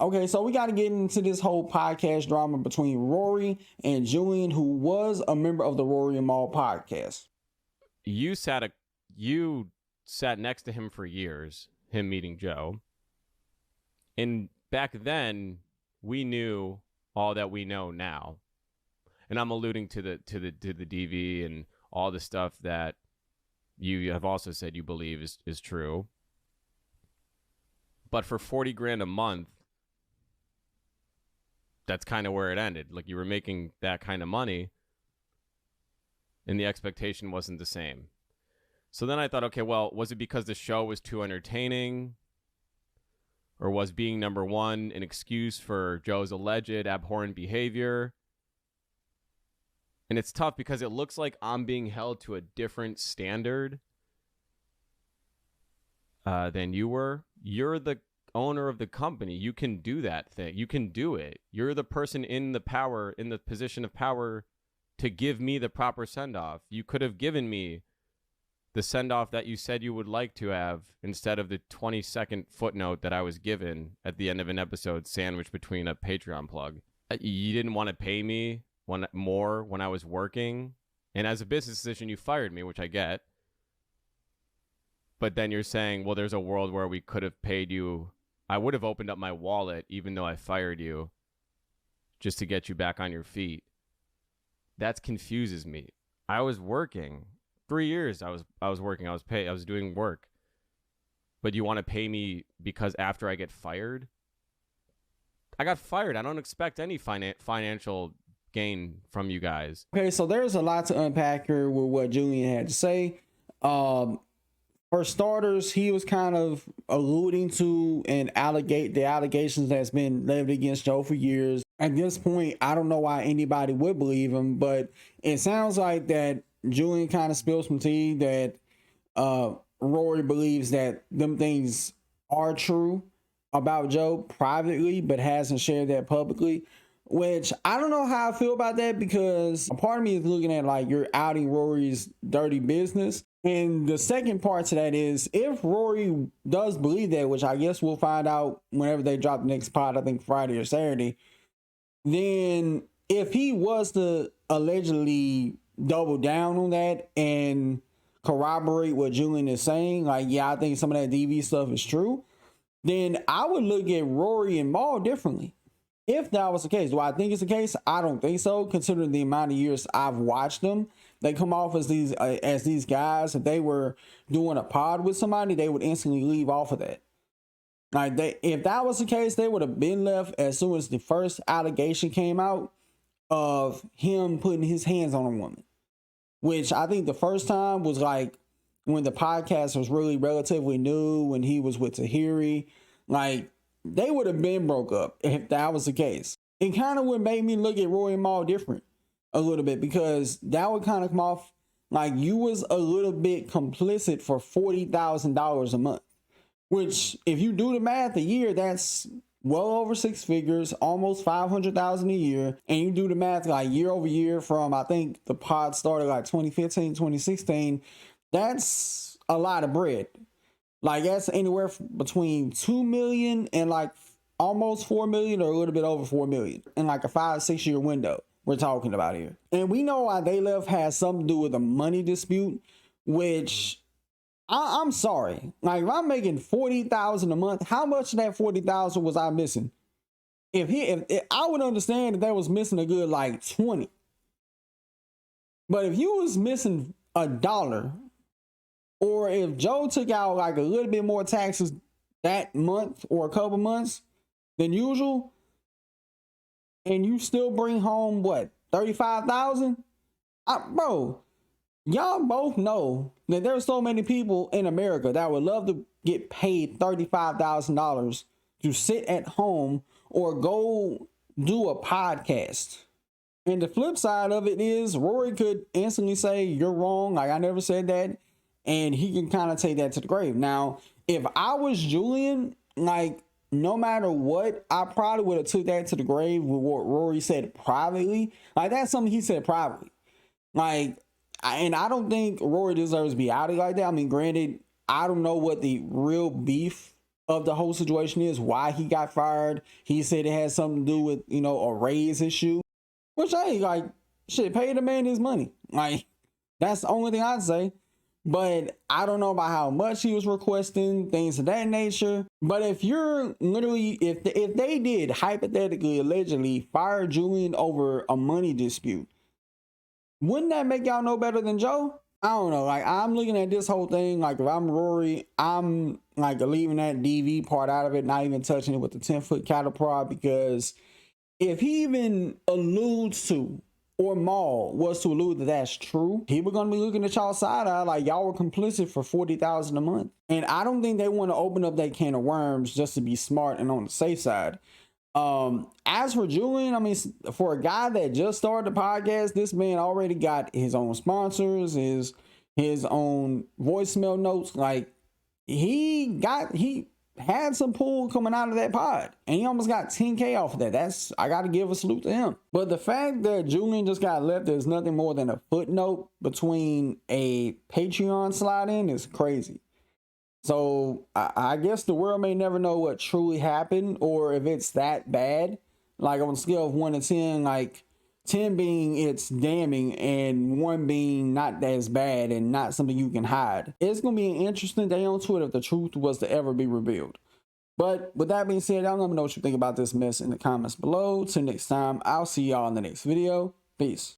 Okay, so we got to get into this whole podcast drama between Rory and Julian, who was a member of the Rory and Maul podcast. You sat next to him for years, him meeting Joe. And back then, we knew all that we know now. And I'm alluding to the DV and all the stuff that you have also said you believe is true. But for 40 grand a month, that's kind of where it ended. Like, you were making that kind of money and the expectation wasn't the same. So then I thought, okay, well, was it because the show was too entertaining? Or was being number one an excuse for Joe's alleged abhorrent behavior? And it's tough because it looks like I'm being held to a different standard than you were. You're the owner of the company. You can do that thing. You can do it. You're the person in the position of power to give me the proper send-off. You could have given me the send-off that you said you would like to have instead of the 20-second footnote that I was given at the end of an episode sandwiched between a Patreon plug. You didn't want to pay me more when I was working. And as a business decision, you fired me, which I get. But then you're saying, well, there's a world where we could have paid you. I would have opened up my wallet even though I fired you just to get you back on your feet. That confuses me. I was working. 3 years I was working. I was doing work. But you want to pay me because after I get fired? I got fired. I don't expect any financial gain from you guys. Okay, so there's a lot to unpack here with what Julian had to say. For starters, he was kind of alluding to the allegations that's been levied against Joe for years. At this point, I don't know why anybody would believe him, but it sounds like that Julian kind of spilled some tea that Rory believes that them things are true about Joe privately, but hasn't shared that publicly. Which I don't know how I feel about that, because a part of me is looking at like you're outing Rory's dirty business. And the second part to that is, if Rory does believe that, which I guess we'll find out whenever they drop the next pod, I think Friday or Saturday, then if he was to allegedly double down on that and corroborate what Julian is saying, like, yeah, I think some of that DV stuff is true, then I would look at Rory and Maul differently. If that was the case, do I think it's the case? I don't think so, considering the amount of years I've watched them. They come off as these guys. If they were doing a pod with somebody, they would instantly leave off of that. Like, if that was the case, they would have been left as soon as the first allegation came out of him putting his hands on a woman. Which I think the first time was like when the podcast was really relatively new, when he was with Tahiri. Like, they would have been broke up if that was the case. It kind of would make me look at Rory and Maul different a little bit, because that would kind of come off like you was a little bit complicit for $40,000 a month. Which, if you do the math, a year, that's well over six figures, almost $500,000 a year. And you do the math like year over year from, I think the pod started like 2015, 2016. That's a lot of bread. Like, that's anywhere between 2 million and like almost 4 million, or a little bit over 4 million in like a 5-6 year window we're talking about here. And we know why they left has something to do with a money dispute, which I'm sorry. Like, if I'm making $40,000 a month, how much of that $40,000 was I missing? If I would understand if they was missing a good like 20. But if you was missing $1, or if Joe took out like a little bit more taxes that month or a couple months than usual, and you still bring home what, 35,000? Bro, y'all both know that there's so many people in America that would love to get paid $35,000 to sit at home or go do a podcast. And the flip side of it is, Rory could instantly say, you're wrong, like I never said that. And he can kind of take that to the grave. Now, if I was Julian, like, no matter what, I probably would have took that to the grave with what Rory said privately. Like, that's something he said privately. Like, and I don't think Rory deserves to be outed like that. I mean, granted, I don't know what the real beef of the whole situation is, why he got fired. He said it had something to do with, you know, a raise issue, which, hey, like, shit, pay the man his money. Like, that's the only thing I'd say. But I don't know about how much he was requesting, things of that nature. But if you're literally, if they did hypothetically, allegedly fire Julian over a money dispute, wouldn't that make y'all know better than Joe? I don't know. Like, I'm looking at this whole thing, like, if I'm Rory, I'm like leaving that DV part out of it, not even touching it with the 10-foot cattle prod, because if he even alludes to, or Maul was to allude that that's true, people gonna be looking at y'all side eye like y'all were complicit for $40,000 a month. And I don't think they want to open up that can of worms just to be smart and on the safe side. As for Julian, I mean, for a guy that just started the podcast, this man already got his own sponsors, his own voicemail notes. Like, he had some pull coming out of that pod, and he almost got 10K off of that. I got to give a salute to him. But the fact that Julian just got left as nothing more than a footnote between a Patreon slide in is crazy. So I guess the world may never know what truly happened, or if it's that bad. Like, on a scale of 1 to 10, like 10 being it's damning and 1 being not as bad and not something you can hide. It's going to be an interesting day on Twitter if the truth was to ever be revealed. But with that being said, y'all let me know what you think about this mess in the comments below. Till next time, I'll see y'all in the next video. Peace.